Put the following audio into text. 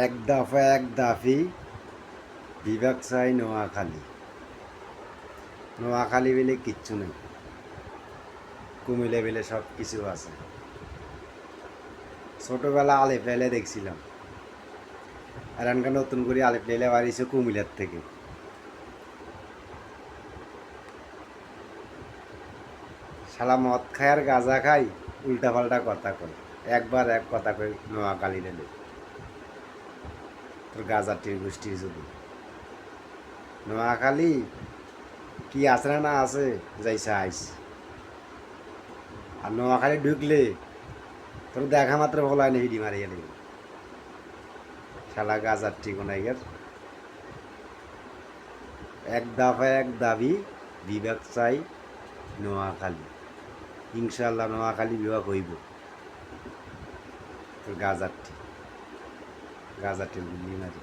এক দফা এক দাফি বিভাগ চাই নোয়াখালী। নোয়াখালী বলে কিচ্ছু নেই, কুমিল্লা বলে সব কিছু আছে। ছোটবেলা আলিফ লাইলা দেখছিলাম, আর এখানকার নতুন করে আলিফ লাইলা বাড়িয়েছে কুমিল্লার থেকে। শালা মদ খায় আর গাঁজা খাই, উল্টা পাল্টা কথা কয়। একবার এক কথা কয় নোয়াখালী রেলে তোর গাঁজার টির গোষ্ঠীর যদি নোয়াখালী কি আছে না আছে যাইছে আইস। আর নোয়াখালী ঢুকলে তোর দেখা মাত্র বলাই না হিডি মারিয়ে নেই শালা গাঁজার ঠিক নাইগের। এক দফা এক দাবি বিভাগ চাই নোয়াখালী। ইনশাল্লাহ নোয়াখালী বিভাগ হইব। তোর গাঁজার ঠিক গুলি মারি।